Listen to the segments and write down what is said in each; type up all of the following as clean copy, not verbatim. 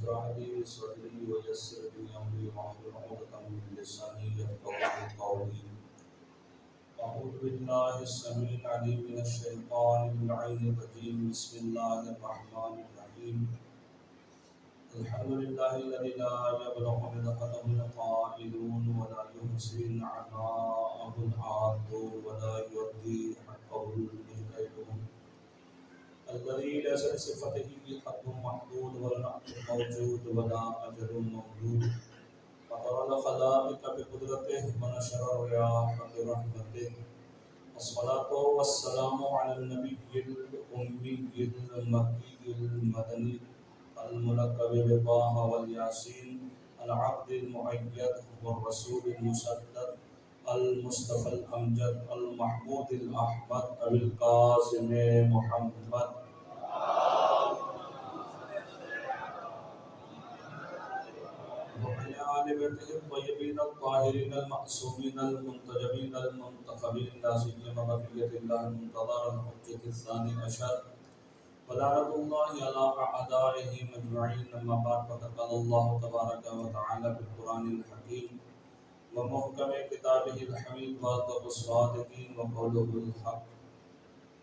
اشرح لي صدري ويسر لي امري واحلل عقدة من لساني يفقهوا قولي. اعوذ بالله السميع العليم من الشيطان اللعين الرجيم. بسم الله الرحمن الرحيم. الحمد لله الذي لا يبلغ مدحته القائلون ولا يحصي نعماءه العادون ولا يؤدي حقه المجتهدون، الذي ليس لصفته حد محدود ولا نعت موجود ولا أجل موجود، فطر الخلائق بقدرته ونشر الرياح برحمته، والصلاة والسلام على النبي الأمي المكي المدني الملقب بطه والياسين، العبد المؤيد والرسول المسدد المصطفى الأمجد المحمود الأحمد أبي القاسم محمد وعلى آل بيته الطيبين الطاهرين المعصومين المنتجبين المنتخبين، لا سيما بقية الله المنتظر الحجة الثاني عشر، ولعنة الله على أعدائهم أجمعين. أما بعد، فقد قال الله تبارك وتعالى في القرآن الحكيم ومحكم كتابه الحميد وأصدق الصادقين وقوله الحق.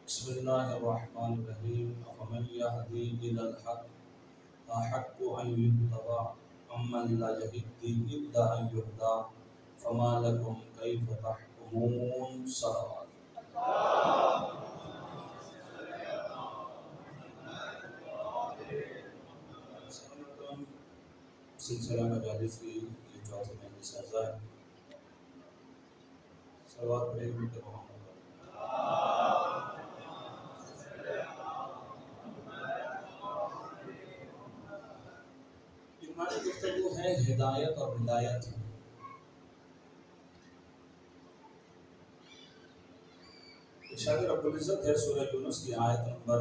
بسم الله الرحمن الرحيم. أفمن يهدي إلى الحق أحق أن يتبع أمن لا يهدي إلا أن يهدى فما لكم كيف تحكمون. صلوات. سلسلہ مجالس کی یہ چوتھی مجلس ہے. صلوات پڑھیں گے محمد. ہماری گفتگو ہے ہدایت اور ہدایت. ارشاد رب العزت ہے سورہ یونس کی آیت نمبر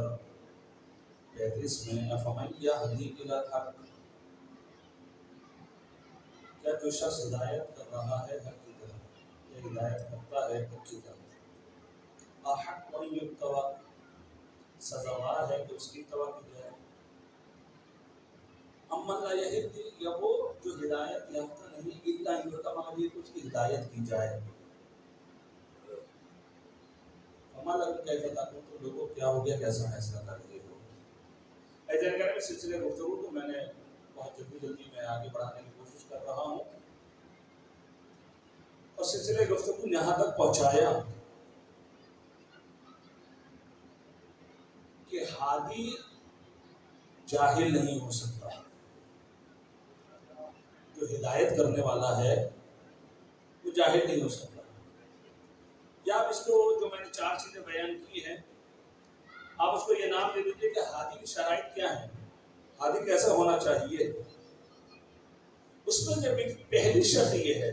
35 میں، افمن یہدی الی الحق، کیا جو شخص ہدایت کر رہا ہے حق کی طرف، یہ ہدایت کرتا ہے حق کی طرف، احق ان یتبع، سزاوار ہے کہ اس کی اتباع کی جائے، امن لا یہدی، یا وہ جو ہدایت یافتہ نہیں، الا ان یتبع، مگر یہ کہ اس کی ہدایت کی جائے. فما لکم کیف تحکمون، تو لوگوں کیا ہو گیا، کیسا فیصلہ کر رہے ہو. اس جانکاری میں سلسلے گفتگو کو میں نے بہت جلدی میں آگے بڑھانے کی کوشش کر رہا ہوں، اور سلسلے گفتگو یہاں تک پہنچایا کہ ہادی جاہل نہیں ہو سکتا. جو ہدایت کرنے والا ہے وہ جاہل نہیں ہو سکتا. یا آپ اس کو، جو میں نے 4 چیزیں بیان کی ہیں، آپ اس کو یہ نام دے دیجیے کہ ہادی کی شرائط کیا ہے، ہادی کیسا ہونا چاہیے. اس میں جب پہلی شرط یہ ہے،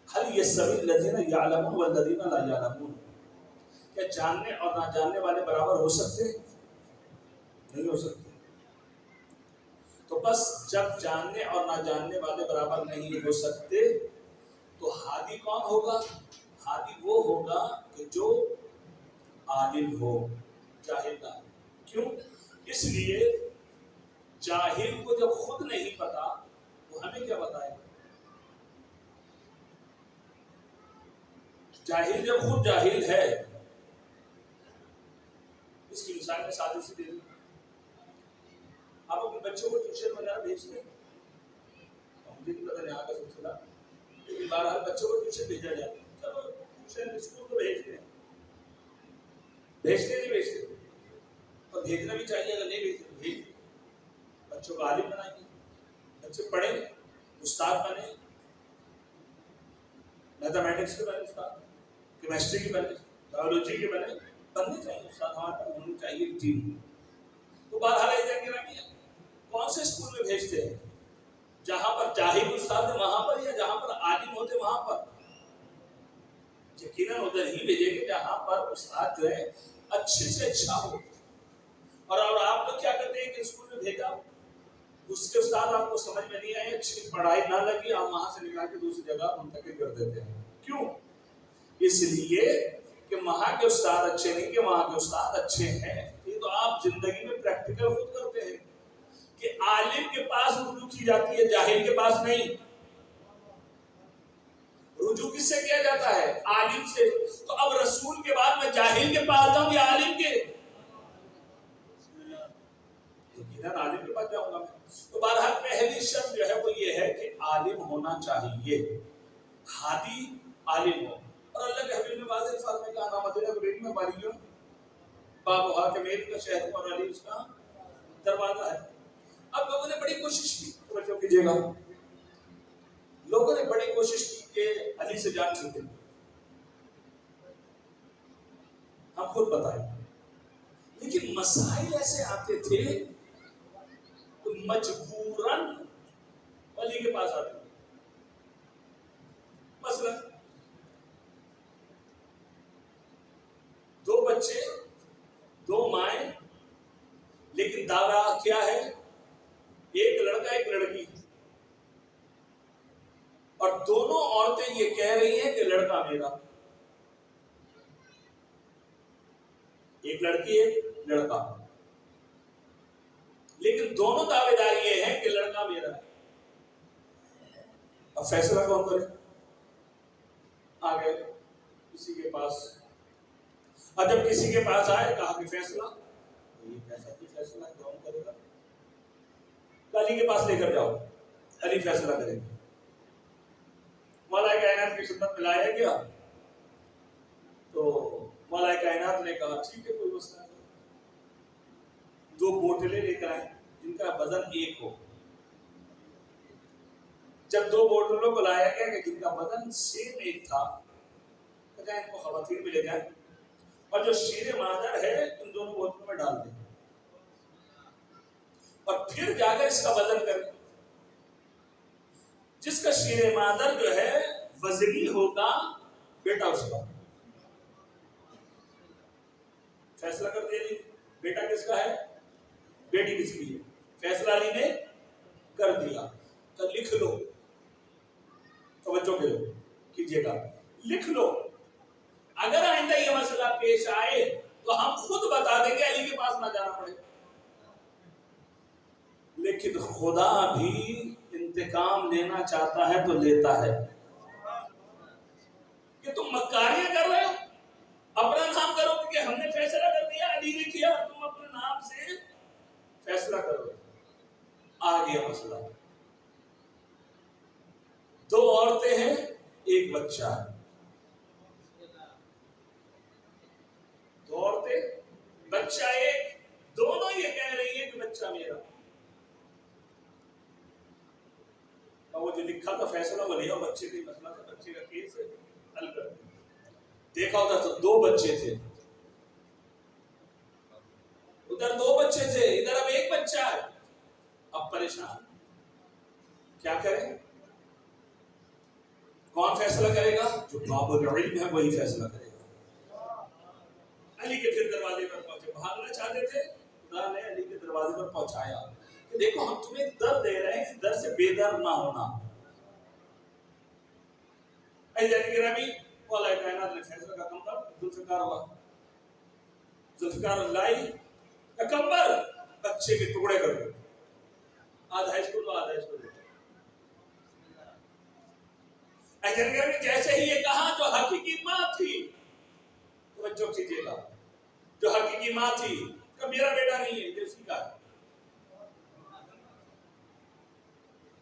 هل يستوي الذين يعلمون والذين لا يعلمون، کیا جاننے اور نہ جاننے والے برابر ہو سکتے ہیں؟ نہیں ہو سکتے. تو بس جب جاننے اور نہ جاننے والے برابر نہیں ہو سکتے تو ہادی کون ہوگا؟ ہادی وہ ہوگا کہ جو عالم ہو، جاہل نہ. کیوں؟ اس لیے جاہل کو جب خود نہیں پتا تو ہمیں کیا بتائے گا. جاہل جب خود جاہل ہے، اس کی مثال میں سادی سی دے دوں. آپ اپنے بچوں کو ٹیوشن وغیرہ بھیجتے ہیں، مجھے نہیں پتا یہاں کا سلسلہ، لیکن بہرحال بچوں کو ٹیوشن بھیجا جاتا ہے. چلو ٹیوشن اسکول تو بھیجتے ہیں، بھیجتے نہیں بھیجتے، اور بھیجنا بھی چاہیے. اگر نہیں بھیجتے تو بھیج دیں. بچوں کو عالم بنائیے، بچے پڑھیں، استاد بنیں، میتھمیٹکس کے بنے استاد، کیمسٹری کے بنے، بایولوجی کے بنے، بننے چاہیے استاد. ہمارے پاس ہونی چاہیے ٹیم. تو بہرحال کون سے اسکول میں بھیجتے ہیں؟ جہاں پر جاہل استاد ہے وہاں پر، یا جہاں پر عالم ہوتے وہاں پر؟ یقیناً ادھر ہی بھیجیں گے جہاں پر استاد جو ہے اچھے سے اچھا ہو. اور آپ لوگ کیا کرتے ہیں کہ اسکول میں بھیجا، اس کے استاد آپ کو سمجھ میں نہیں آئے، اچھی پڑھائی نہ لگی، آپ وہاں سے نکال کے دوسری جگہ منتقل کر دیتے ہیں. کیوں؟ اس لیے کہ وہاں کے استاد اچھے نہیں، کہ وہاں کے استاد اچھے ہیں. یہ تو آپ زندگی میں پریکٹیکل خود کرتے ہیں کہ عالم کے پاس رجوع کی جاتی ہے، جاہل کے پاس نہیں۔ رجوع کس سے کیا جاتا ہے؟ عالم سے۔ تو اب رسول کے بعد میں جاہل کے پاس جاؤں یا عالم کے؟ یقیناً عالم کے پاس جاؤں گا میں۔ تو بہرحال پہلی شرط جو ہے وہ یہ ہے کہ عالم ہونا چاہیے، ہادی عالم ہو۔ اور اللہ کے حبیب نے واضح الفاظ میں کہا، نا مدینہ کے میں باریوں بابوہا کہ میری کا شہر ہوں اور علی اس کا دروازہ ہے۔ اب لوگوں نے بڑی کوشش کی، توجہ کیجیے گا، لوگوں نے بڑی کوشش کی کہ علی سے جان چھوٹے، ہم خود بتائیں، لیکن مسائل ایسے آتے تھے تو مجبوراً علی کے پاس آتے تھے۔ مثلا دو بچے، دو مائیں، لیکن دعویٰ کیا ہے؟ ایک لڑکا ایک لڑکی، اور دونوں عورتیں یہ کہہ رہی ہیں کہ لڑکا میرا، ایک لڑکی ایک لڑکا، لیکن دونوں دعوے دار یہ ہیں کہ لڑکا میرا ہے۔ اب فیصلہ کون کرے؟ آگے کسی کے پاس، اور جب کسی کے پاس آئے کہا کہ فیصلہ، یہ کیسا کوئی فیصلہ کون کرے گا؟ علی کے پاس لے کر جاؤ، علی فیصلہ کرے گا۔ مولا کائنات کی خدمت میں لایا گیا تو مولا کائنات نے کہا ٹھیک ہے کوئی مسئلہ نہیں، دو بوتلیں لے کر آئے جن کا وزن ایک ہو۔ جب دو بوتلوں کو لایا گیا کہ جن کا وزن سیم ایک تھا، تو کہا ان کو خواتین میں لے جائیں اور جو شیر مادر ہے ان دونوں بوتلوں میں ڈال دیں، اور پھر جا کر اس کا وزن کریں۔ جس کا شیر مادر جو ہے وزنی ہوگا بیٹا اس کا۔ فیصلہ کر دیا جی، بیٹا کس کا ہے، بیٹی کس کی ہے، فیصلہ علی نے کر دیا۔ تو لکھ لو، توجہ کیجیے گا، لکھ لو، اگر آئندہ یہ مسئلہ پیش آئے تو ہم خود بتا دیں گے، علی کے پاس نہ جانا پڑے۔ لیکن خدا بھی انتقام لینا چاہتا ہے تو لیتا ہے۔ کہ تم مکاریاں کر رہے ہو، اپنا نام کرو کہ ہم نے فیصلہ کر دیا، علی نے کیا، تم اپنے نام سے فیصلہ کرو۔ آ گیا مسئلہ، دو عورتیں ہیں ایک بچہ ہے، دو عورتیں بچہ ایک، دونوں یہ کہہ رہی ہیں کہ بچہ میرا۔ اور وہ جو لکھا تھا فیصلہ وہ لیا، بچے کا مسئلہ تھا، بچے کا کیس حل کر دیا۔ دیکھا ہوتا تو دو بچے تھے، ادھر دو بچے تھے، ادھر اب ایک بچہ ہے، اب پریشان کیا کریں؟ کون فیصلہ کرے گا؟ جو باب العلم ہے وہی فیصلہ کرے گا۔ علی کے پھر دروازے پر پہنچے، بھاگنا چاہتے تھے، خدا نے علی کے دروازے پر پہنچایا کہ دیکھو ہم تمہیں در دے رہے ہیں، در سے بے در نہ ہونا۔ گرامی مولا کائنات نے فیصلہ کا کمبر ذوالفقار ہوا، ذوالفقار لائی کا کمبر، بچے کے ٹکڑے کر دو، آدھا اس کو دو آدھا اس کو دو۔ جیسے ہی یہ کہا جو حقیقی ماں تھی، توجہ کیجیے گا، جو حقیقی ماں تھی کہ میرا بیٹا نہیں ہے، یہ اسی کا ہے۔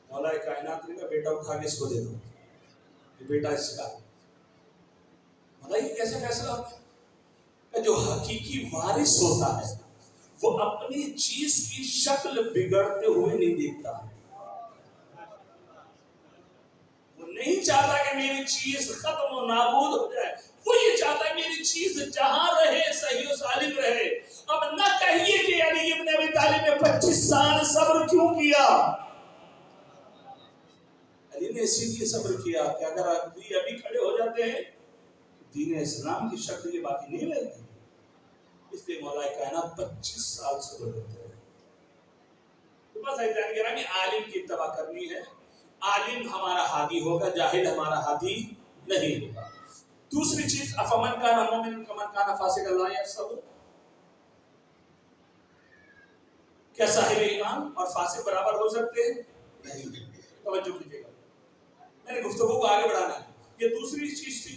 مولا کائنات نے کہا بیٹا اٹھا کے اس کو دے دو، یہ بیٹا اس کا ہے۔ مولا یہ کیسے فیصلہ ہوتا ہے کہ جو حقیقی وارث ہوتا ہے وہ اپنی چیز کی شکل بگڑتے ہوئے نہیں دیکھتا، وہ نہیں چاہتا کہ میری چیز ختم و نابود ہو جائے، وہ یہ چاہتا ہے میری چیز جہاں رہے صحیح و سالم رہے۔ اب نہ کہیے کہ علی ابن ابی طالب نے 25 سال صبر کیوں کیا؟ علی نے اسی لیے صبر کیا کہ اگر علی ابھی کھڑے ہو جاتے ہیں دین اسلام کی شکل یہ باقی نہیں رہتی، اس لیے مولا کائنات 25 سال صبر کرتے ہیں۔ تو بس ایسا کہ عالم کی اتباع کرنی ہے، عالم ہمارا ہادی ہوگا، جاہل ہمارا ہادی نہیں ہوگا۔ دوسری چیز افمن کان مؤمنا کمن کان فاسقا لا یستوون، کیا صاحب ایمان اور فاسق برابر ہو سکتے ہیں؟ نہیں۔ توجہ کیجیے گا، میں نے گفتگو کو آگے بڑھانا ہے۔ یہ دوسری چیز تھی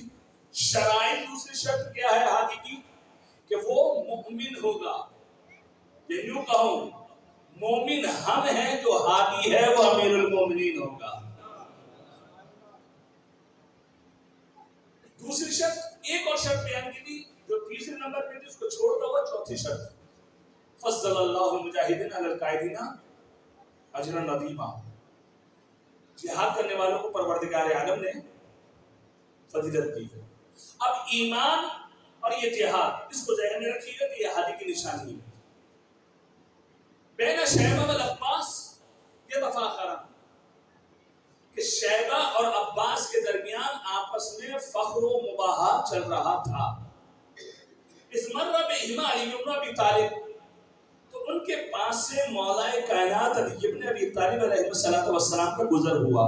شرائط۔ دوسری شرط کیا ہے ہادی کی؟ کہ وہ مومن ہوگا۔ یہ یوں کہوں، مومن ہم ہیں، جو ہادی ہے وہ امیر المومنین ہوگا۔ دوسری شرط، ایک اور شرط بیان کی تھی جو تیسرے نمبر پہ تھی، اس کو چھوڑ دو، وہ چوتھی شرط، فضل اللہ المجاہدین علی القاعدین اجرا عظیما۔ جہاد کرنے والوں کو پروردگار عالم نے فضیلت دی ہے۔ اب ایمان اور یہ جہاد، اس کو ذہن میں رکھیے گا کہ یہ ہادی کی نشانی ہے۔ بین شیبہ والعباس یتفاخران، کہ شیبہ اور عباس کے درمیان آپس میں فخر و مباحات چل رہا تھا۔ اس مرہ بہما علی بن ابی طالب، تو ان کے پاس سے مولا کائنات علی بن ابی طالب علیہ السلام کا گزر ہوا۔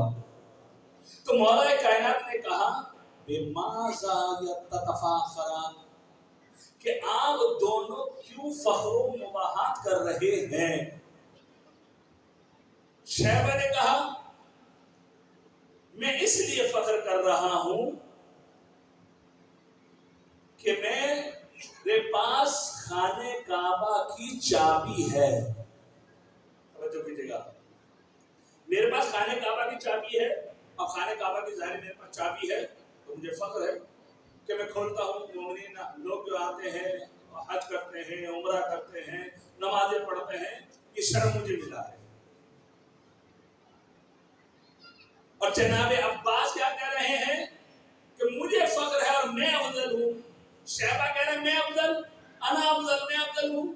تو مولا کائنات نے کہا بماذا یتفاخران، کہ آپ دونوں کیوں فخر و مباحات کر رہے ہیں؟ شیبہ نے کہا میں اس لیے فخر کر رہا ہوں کہ میرے پاس خانہ کعبہ کی چابی ہے۔ توجہ کیجیے گا، میرے پاس خانہ کعبہ کی چابی ہے۔ اب خانہ کعبہ کی ظاہر میرے پاس چابی ہے تو مجھے فخر ہے کہ میں کھولتا ہوں۔ مومنین لوگ جو آتے ہیں، حج کرتے ہیں، عمرہ کرتے ہیں، نمازیں پڑھتے ہیں، یہ شرم مجھے ملا ہے۔ اور جناب عباس کیا کہہ رہے ہیں کہ مجھے فخر ہے اور میں افضل ہوں۔ شیبہ کہہ رہے ہیں میں افضل، انا افضل، میں افضل ہوں،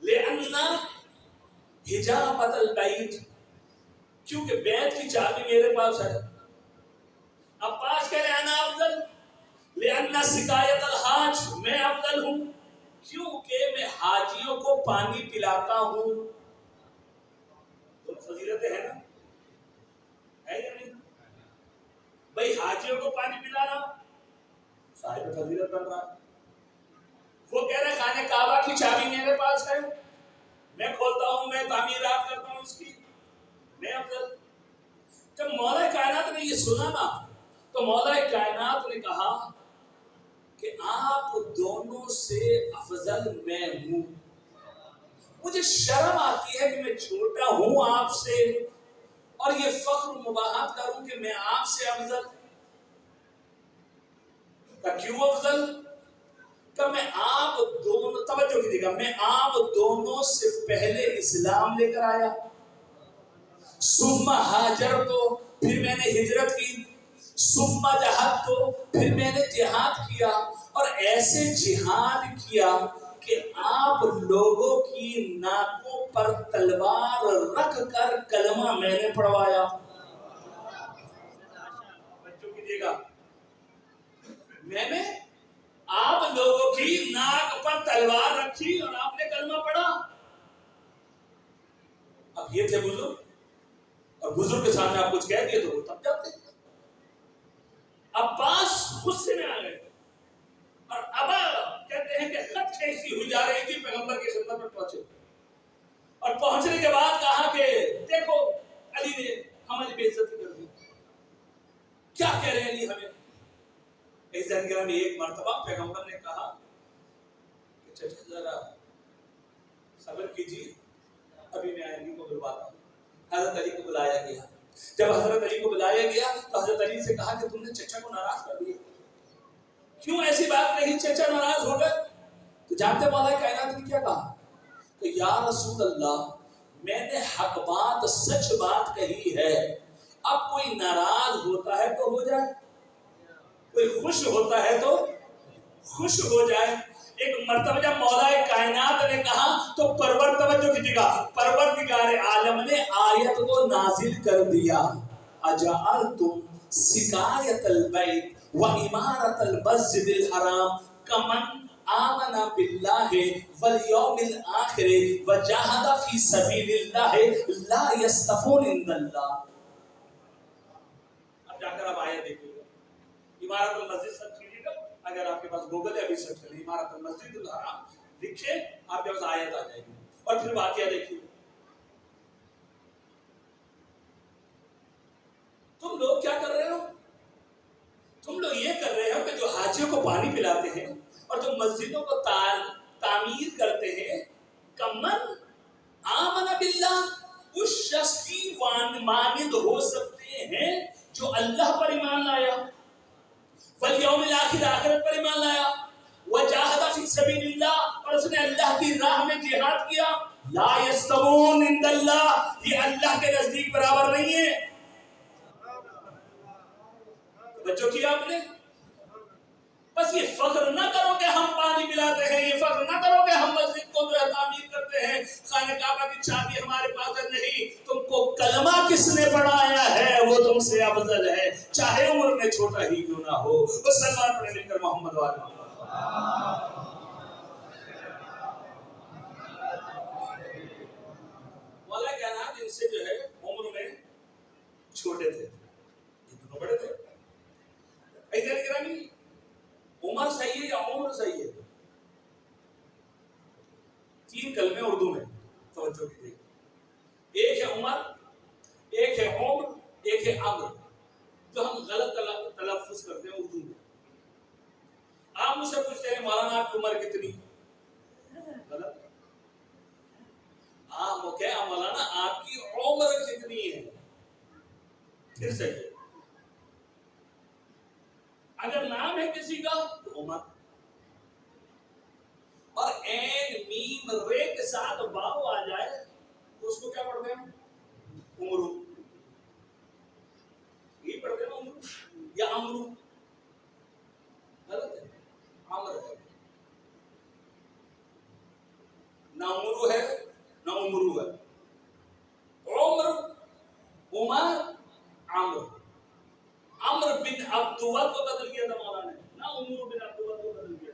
لأن حجابۃ البیت، کیونکہ بیت کی چابی میرے پاس ہے۔ عباس کہہ رہے ہیں انا افضل، لأن سقایۃ الحاج، میں افضل ہوں کیونکہ میں حاجیوں کو پانی پلاتا ہوں۔ تو فضیلتیں ہیں نا، ہے یا نہیں؟ بھائی حاجیوں کو پانی پلانا صاحب فضیلت بن رہا ہے۔ وہ کہہ رہے خانہ کعبہ کی چابی میرے پاس ہے، میں کھولتا ہوں، میں تعمیرات کرتا ہوں اس کی، میں افضل۔ جب مولا کائنات نے یہ سنا نا تو مولا کائنات نے کہا کہ آپ دونوں سے افضل میں ہوں۔ مجھے شرم آتی ہے کہ میں چھوٹا ہوں آپ سے اور یہ فخر مباحات کروں کہ میں آپ سے افضل۔ کیوں افضل؟ کہ میں آپ دونوں، توجہ کیجیے گا، میں آپ دونوں سے پہلے اسلام لے کر آیا، ثم ہاجر تو پھر میں نے ہجرت کی، ثم جہاد تو پھر میں نے جہاد کیا، اور ایسے جہاد کیا کہ آپ لوگوں کی ناکوں پر تلوار رکھ کر کلمہ میں نے پڑھوایا۔ بچوں کیجیے گا، میں نے آپ لوگوں کی ناک پر تلوار رکھی اور آپ نے کلمہ پڑھا۔ اب یہ تھے بزرگ، اور بزرگ کے سامنے آپ کچھ کہہ دیے تو وہ تب جاتے۔ عباس غصے میں آ گئے اور ابا کہتے ہیں کہ خط کھینچتی ہوئی جا رہی تھی، پیغمبر کی خدمت میں پہنچے، اور پہنچنے کے بعد کہا کہ دیکھو علی نے ہماری بے عزتی کر دی، کیا کہہ رہے ہیں علی ہمیں؟ اس جنگل میں ایک مرتبہ پیغمبر نے کہا کہ چچا ذرا صبر کیجیے، ابھی میں علی کو بلواتا ہوں۔ حضرت علی کو بلایا گیا۔ جب حضرت علی کو بلایا گیا تو حضرت علی سے کہا کہ تم نے چچا کو ناراض کر دیا، کیوں ایسی بات کہی، چچا ناراض ہو گئے؟ تو جانتے مولا کائنات نے کیا کہا کہ یا رسول اللہ، میں نے حق بات، سچ بات کہی ہے، اب کوئی ناراض ہوتا ہے تو ہو جائے، کوئی خوش ہوتا ہے تو خوش ہو جائے۔ ایک مرتبہ جب مولا کائنات نے کہا تو توجہ کیجیے گا، پروردگار عالم نے آیت کو نازل کر دیا، اجعلتم سقایۃ البیت و عمارۃ المسجد الحرام کمن آمن باللہ والیوم الآخر وجاہد فی سبیل اللہ لا یستوون عند اللہ۔ اب جا کر آپ آیت دیکھیے گا، عمارت المسجد سب چیزیں گا، اگر آپ کے پاس گوگل ہے ابھی سرچ کریں عمارت المسجد الحرام لکھے، آپ کے پاس آیت آ جائے گی، اور پھر واقعہ دیکھیے تم لوگ کیا کر رہے ہو؟ تم لوگ یہ کر رہے ہو کہ جو حاجیوں کو پانی پلاتے ہیں اور جو مسجدوں کو تعمیر کرتے ہیں، کمن آمن باللہ، اس شخص کی مانند ہو سکتے ہیں جو اللہ پر ایمان لایا، والیوم الاخر، آخرت پر ایمان لایا، وجاہد فی سبیل اللہ، اور اس نے اللہ کی راہ میں جہاد کیا، لا یستوون عند اللہ، یہ اللہ کے نزدیک برابر نہیں ہے۔ توجہ کیا آپ نے؟ بس یہ فخر نہ کرو کہ ہم پانی پلاتے ہیں، یہ فخر نہ کرو کہ ہم مسجد کو جو ہے تعمیر کرتے ہیں، خانہ کعبہ کی چابی ہمارے پاس ہے، نہیں، تم کو کلمہ کس نے پڑھایا ہے وہ تم سے افضل ہے، چاہے عمر میں چھوٹا ہی کیوں نہ ہو۔ بس سلمان پڑھے لکھ کر محمد والا۔ مولا کیا نام ان سے جو ہے عمر میں چھوٹے تھے، یہ دونوں بڑے تھے۔ ایسے گرامی، عمر صحیح ہے یا عمر صحیح ہے؟ تین کلمے اردو میں، توجہ کیجیے، ایک ہے عمر، ایک ہے عمر، ایک ہے امر، جو ہم غلط تلفظ کرتے ہیں اردو میں۔ آپ مجھ سے پوچھتے ہیں مولانا آپ کی عمر کتنی؟ غلط۔ آپ وہ کہے مولانا آپ کی عمر کتنی ہے؟ پھر صحیح ہے۔ اگر نام ہے کسی کا تو عمر، اور این میم رے کے ساتھ واو آ جائے تو اس کو کیا پڑھتے ہیں؟ عمرو، یہ پڑھتے ہیں عمرو یا امرو؟ غلط ہے، عمر ہے، نہ عمرو ہے نہ عمرو ہے، عمر، عمر، عمر۔ عمر بن عبداللہ کو بدل کیا تھا مولانا نے، نہ عمر بن عبداللہ کو بدل کیا۔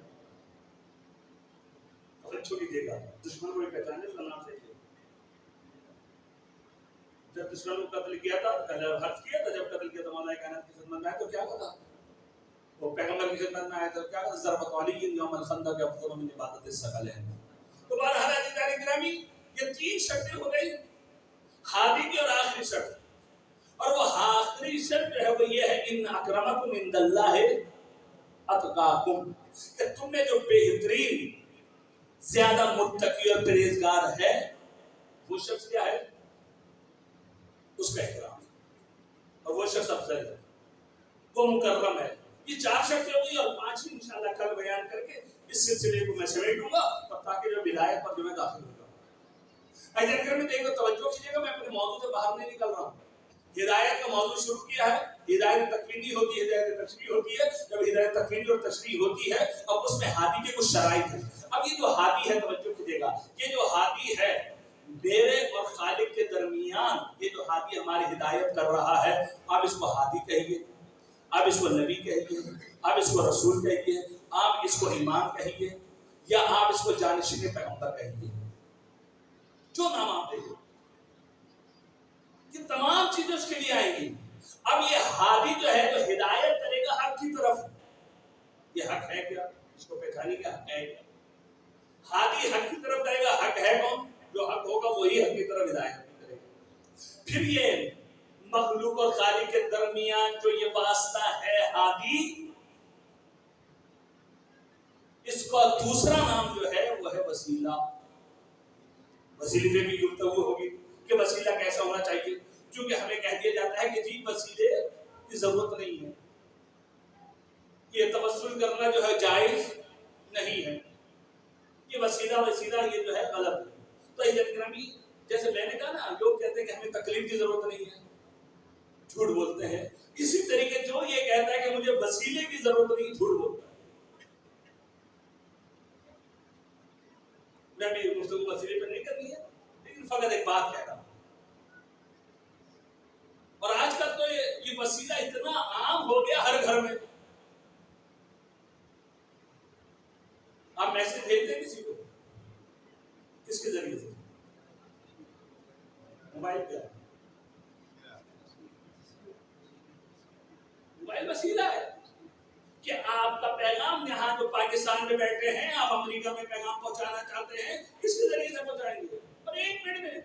اچھو کیجیے گا، دشمن کو پہچانے اس کا نام صحیح ہے۔ جب دشمن کو قتل کیا تھا تو حرف کیا تھا، جب قتل کیا تو مولا کائنات کی خدمت میں آئے تو کیا کہا؟ وہ پیغمبر کی خدمت میں آئے تو کیا کہا؟ ضربت علی یوم الخندق افضل من عبادت الثقلین۔ تو بہرحال عزیزان گرامی، یہ تین شرطیں ہو گئی، ہادی کی اور آخری شرط، اور وہ آخری شرط جو ہے وہ یہ ہے ان اکرمکم عند اللہ اتقاکم، کہ تم میں جو بہترین، زیادہ متقی اور پرہیزگار ہے وہ شخص کیا ہے؟ اس کا احترام، اور وہ شخص افضل ہے، وہ مکرم ہے۔ یہ چار شرطیں ہوگی، اور پانچویں انشاءاللہ کل بیان کر کے اس سلسلے کو میں سمیٹوں گا، تاکہ جو ولایت پر جو میں داخل ہوگا۔ اجازت کریں تو ایک بار توجہ کیجیے گا، میں اپنے موضوع سے باہر نہیں نکل رہا ہوں۔ ہدایت کا موضوع شروع کیا ہے، ہدایت تکوینی ہوتی ہے، ہدایت تشریعی ہوتی ہے۔ جب ہدایت تکوینی اور تشریعی ہوتی ہے، اب اس میں ہادی کے کچھ شرائط ہیں۔ اب یہ جو ہادی ہے، توجہ کیجیے گا، یہ جو ہادی ہے میرے اور خالق کے درمیان، یہ جو ہادی ہماری ہدایت کر رہا ہے، آپ اس کو ہادی کہیے، آپ اس کو نبی کہیے، آپ اس کو رسول کہیے، آپ اس کو امام کہیے، یا آپ اس کو جانشین پیغمبر کہیے، جو نام آپ دیں، یہ تمام چیزیں اس کے لیے آئیں گی۔ اب یہ ہادی جو ہے، جو ہدایت کرے گا حق کی طرف، یہ حق ہے کیا؟ اس کو پہچانی کیا حق ہے کیا؟ ہادی حق کی طرف کرے گا، حق ہے کون؟ جو حق ہوگا وہی حق کی طرف ہدایت کرے گا۔ پھر یہ مخلوق اور خالق کے درمیان جو یہ واسطہ ہے ہادی، اس کا دوسرا نام جو ہے وہ ہے وسیلہ۔ وسیلے پہ بھی گفتگو ہوگی کہ وسیلہ کیسا ہونا چاہیے، کیونکہ ہمیں کہہ دیا جاتا ہے کہ جی وسیلے کی ضرورت نہیں ہے، یہ توسل کرنا جو ہے جائز نہیں ہے، یہ وسیلہ یہ جو ہے غلط ہے۔ تو عزت گرامی، جیسے میں نے کہا نا، لوگ کہتے ہیں کہ ہمیں تکلیف کی ضرورت نہیں ہے، جھوٹ بولتے ہیں۔ اسی طریقے جو یہ کہتا ہے کہ مجھے وسیلے کی ضرورت نہیں، جھوٹ بولتا ہے۔ میں بھی گفتگو وسیلے پہ نہیں کرنی ہے، لیکن فقط ایک بات کہہ رہا ہوں، اور آج کل تو یہ وسیلہ اتنا عام ہو گیا ہر گھر میں۔ آپ میسج بھیجتے ہیں کسی کو، کس کے ذریعے سے؟ موبائل کیا ہے؟ موبائل وسیلہ ہے کہ آپ کا پیغام یہاں جو پاکستان میں بیٹھے ہیں، آپ امریکہ میں پیغام پہنچانا چاہتے ہیں، کس کے ذریعے سے پہنچائیں گے؟ اور ایک منٹ میں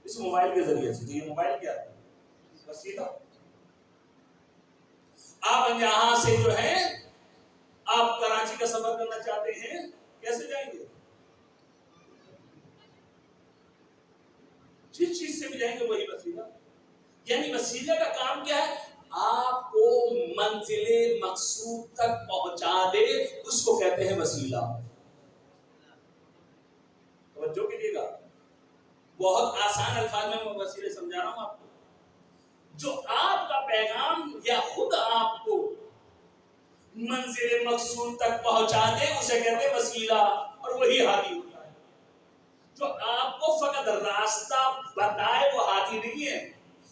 اس موبائل کے ذریعے سے۔ یہ موبائل کیا ہے؟ وسیلہ. آپ یہاں سے جو ہے آپ کراچی کا سفر کرنا چاہتے ہیں، کیسے جائیں گے؟ جس چیز سے بھی جائیں گے وہی وسیلہ. یعنی وسیلے کا کام کیا ہے؟ آپ کو منزل مقصود تک پہنچا دے، اس کو کہتے ہیں وسیلہ. توجہ کیجیے گا، بہت آسان الفاظ میں وسیلے سمجھا رہا ہوں آپ کو. جو آپ کا پیغام یا خود آپ کو منزل مقصود تک پہنچا دے اسے کہتے ہیں وسیلہ، اور وہی ہادی ہوتا ہے. جو آپ کو فقط راستہ بتائے وہ ہادی نہیں ہے.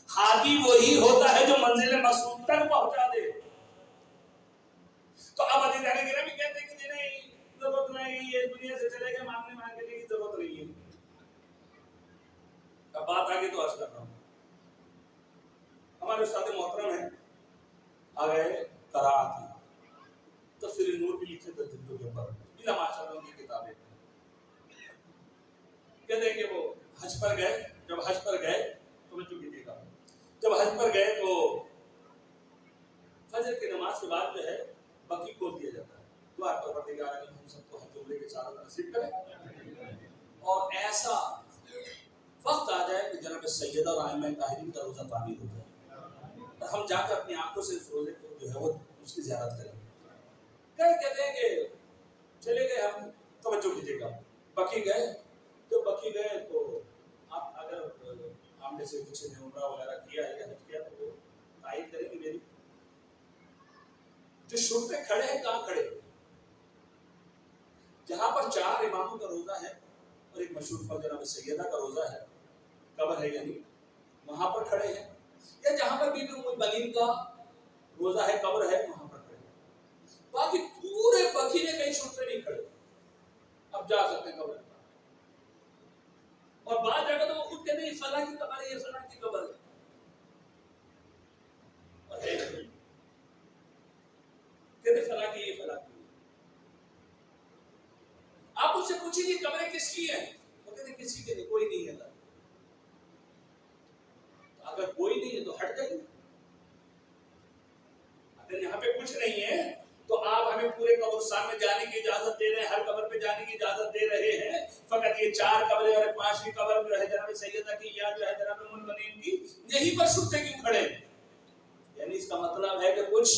ہادی وہی ہوتا ہے جو منزل مقصود تک پہنچا دے. تو اب ادھر بھی کہتے ہیں کہ نہیں ضرورت نہیں، یہ دنیا سے چلے گئے، مانگنے کی ضرورت نہیں ہے. اب بات آگے تو عرض کر رہا ہوں. ہمارے استاد محترم ہیں، آ گئے قرائت تفسیر نور بھی لکھے تھے جلدوں کے اوپر، بلا ماشاءاللہ ان کی کتابیں. کہتے ہیں کہ وہ حج پر گئے. جب حج پر گئے تو بچوں کیجیے گا، جب حج پر گئے تو فجر کی نماز کے بعد جو ہے بقی کھول دیا جاتا ہے. دعا پروردگار عالم ہم سب کو حج عمرے کی سعادت نصیب کرے، اور ایسا وقت آ جائے کہ جناب سیدہ اور ائمہ طاہرین کا روزہ تعمیر ہو جائے اور ہم جا کر اپنی آنکھوں سے اس روزے کو جو ہے وہ اس کی زیارت کریں. کہتے ہیں کہ چلے گئے ہم. توجہ کیجیے گا، بقی گئے. تو بقی گئے تو آپ اگر ہم نے سے کسی نے عمرہ وغیرہ کیا ہے یا حج کیا تو وہ تائید کریں گے میری. جو شرطے کھڑے ہیں کہاں کھڑے؟ جہاں پر 4 اماموں کا روزہ ہے اور ایک مشہور پر جناب سیدہ کا روزہ ہے، قبر ہے یعنی، وہاں پر کھڑے ہیں. یا جہاں پر بی بی ام المؤمنین کا روزہ ہے، قبر ہے، وہاں پر کھڑے ہیں. باقی پورے بقی میں کہیں شرطے نہیں کھڑے. اب جا سکتے ہیں قبر پر، اور بعد جا کر تو وہ خود کہتے ہیں یہ فلاں کی قبر ہے، یہ فلاں کی قبر ہے. کہتے فلاں کی، یہ فلاں کی. آپ ان سے پوچھیں گے قبریں کس کی ہیں؟ وہ کہتے ہیں کسی کے نہیں، کوئی نہیں ہے. اگر کوئی نہیں ہے تو ہٹ جائیے. اگر یہاں پہ کچھ نہیں ہے تو آپ ہمیں پورے قبرستان میں جانے کی اجازت دے رہے ہیں، ہر قبر پہ جانے کی اجازت دے رہے ہیں. فقط یہ 4 قبریں اور 5ویں قبر جو ہے جناب سیدہ کی یا جو ہے جناب ام المؤمنین کی، یہیں پر شرطے کیوں کھڑے؟ یعنی اس کا مطلب ہے کہ کچھ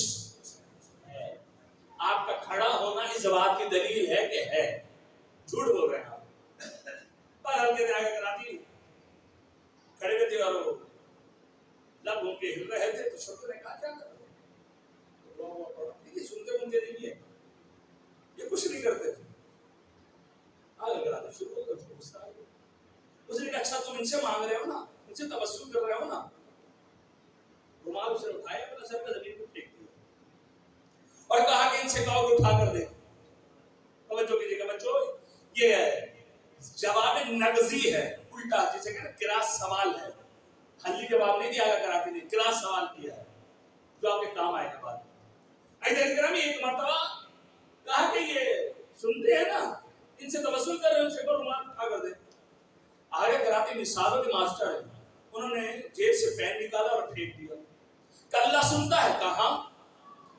ہے. آپ کا کھڑا ہونا اس بات کی دلیل ہے کہ ہے. جھوٹ بول رہے ہیں آپ. پر ہم کہتے آگے کراتی کھڑے ہوئے تھے اور وہ لب ان کے ہل رہے تھے تو شرطے نے کہا کیا کر یہ سنتے منتے نہیں ہے، یہ کچھ نہیں کرتے تھے. آگے کراتے شروع ہو گئے. اس نے کہا اچھا تم ان سے مانگ رہے ہو نا، ان سے توسل کر رہے ہو نا. رومال اسے اٹھایا، اپنا سر پہ زمین پر پھینک دیا اور کہا کہ ان سے کہو کہ اٹھا کر دے. توجہ کیجیے گا بچوں، یہ ہے جواب نغزی ہے، الٹا، جسے کہتے ہیں کراس سوال ہے. حلی جواب نہیں دیا گیا کراتے نے، کراس سوال کیا ہے جو آپ کے کام آئے گا بعد. ایسے کرام ایک مرتبہ کہا کہ یہ سنتے ہیں نا، ان سے توسل کر رہے ہیں، ان سے کو رومال اٹھا کر دے. آگے کراتے نصابہ کے ماسٹر ہیں، انہوں نے جیب سے پین نکالا اور پھینک دیا. کہ اللہ سنتا ہے کہاں،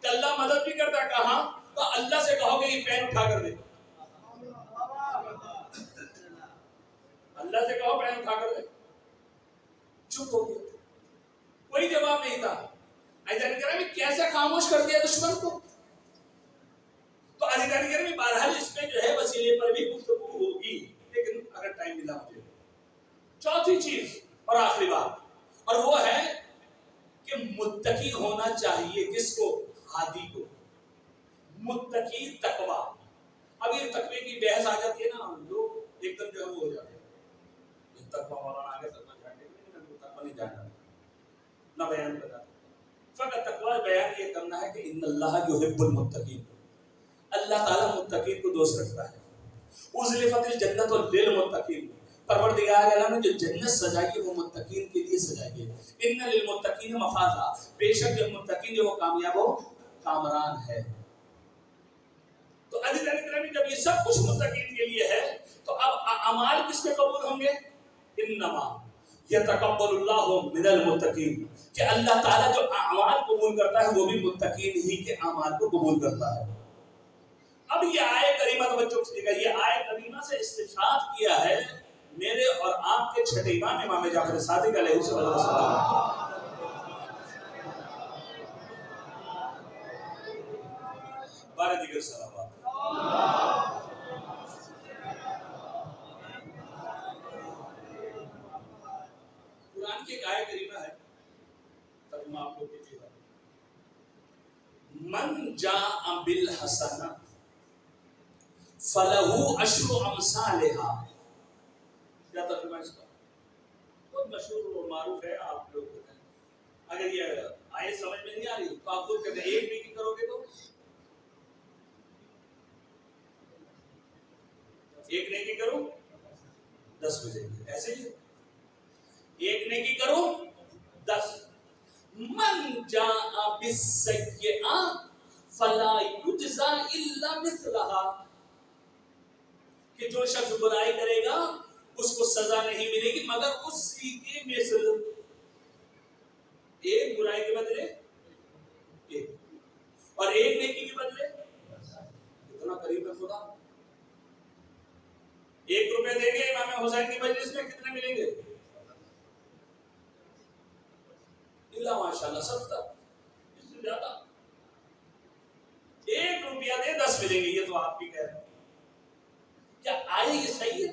کہ اللہ مدد بھی کرتا ہے کہاں. تو اللہ سے کہو کہ یہ پین اٹھا کر دے. اللہ سے کہو پین اٹھا کر دے. چپ ہو گیا، کوئی جواب نہیں تھا. کیسے خاموش کر دیا دشمن کو. تو علی بہرحال اس میں جو ہے وسیلے پر بھی گفتگو ہوگی، لیکن اگر ٹائم ملا مجھے. چوتھی چیز اور آخری بات، اور وہ ہے کہ متقی ہونا چاہیے کس کو؟ ہادی کو. متقی تقوی. اب یہ تقوی کی بحث آ جاتی ہے نا، لوگ ایک دم جو ہے وہ ہو جاتے ہیں تقوی مولانا آگے تقوی جانتے ہیں، تقوی نہیں جاننا نہ بیان کرنا. فقط تقوی بیان یہ کرنا ہے کہ ان اللہ یحب المتقین، اللہ تعالیٰ متقین کو دوست رکھتا ہے. ازلفت الجنت للمتقین، پروردگار عالم نے جو جنت سجائی ہے وہ متقین کے لیے سجائی ہے. ان للمتقین مفازا، بے شک جو متقین جو وہ کامیاب و کامران ہے. تو عزیز اکرامی جب یہ سب کچھ متقین کے لیے ہے تو اب اعمال کس کے قبول ہوں گے؟ انما یتقبل اللہ من المتقین، کہ اللہ تعالیٰ جو اعمال قبول کرتا ہے وہ بھی متقین ہی کے اعمال کو قبول کرتا ہے۔ اب یہ آیے کریمہ توجہ سے دیکھیں، یہ آیے کریمہ سے استشہاد کیا ہے میرے اور آپ کے چھٹے امام امام جعفر صادق علیہ السلام۔ بارہ دیگر صلوات۔ قرآن کی ایک آیے کریمہ ہے، ترجمہ آپ لوگ دیکھیے گا، من جاء بالحسنہ فَلَهُ عَشْرُ أَمْثَالِهَا۔ کیا ترجمہ اس کا؟ بہت مشہور اور معروف ہے، آپ لوگ بتائیں۔ اگر یہ آیت سمجھ میں نہیں آ رہی تو آپ خود کہتے ہیں ایک نیکی کرو گے تو ایک نیکی کرو 10 ملیں گے، ایسے ہی ایک نیکی کرو 10۔ من جاء بالسیئۃ فلا یجزا الا مثلها، کہ جو شخص برائی کرے گا اس کو سزا نہیں ملے گی مگر اسی کے مثل، ایک برائی کے بدلے ایک، اور ایک نیکی کے بدلے اتنا قریب ہے خدا۔ 1 روپے دیں گے امام حسین کی مجلس میں کتنے ملیں گے؟ اللہ ماشاءاللہ 70، اس سے زیادہ۔ 1 روپیہ دے 10 ملیں گے، یہ تو آپ بھی کہہ رہے ہیں۔ کیا آئے یہ صحیح ہے؟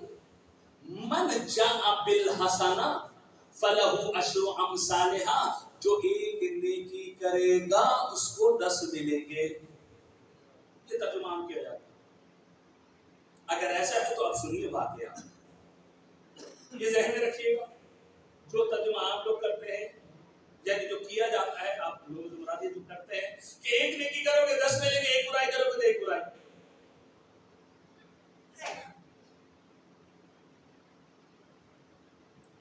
من جاء بالحسنہ فلہ عشر امثالہا، جو ایک نیکی کرے گا اس کو 10 ملیں گے، یہ ترجمہ کیا جاتا ہے۔ اگر ایسا ہے تو اب سنیے واقعہ، یہ ذہن میں رکھیے گا، جو ترجمہ آپ لوگ کرتے ہیں یعنی جو کیا جاتا ہے، آپ لوگ مرادی جو کرتے ہیں کہ ایک نیکی کرو گے 10 ملیں گے، ایک برائی کرو گے تو ایک برائی۔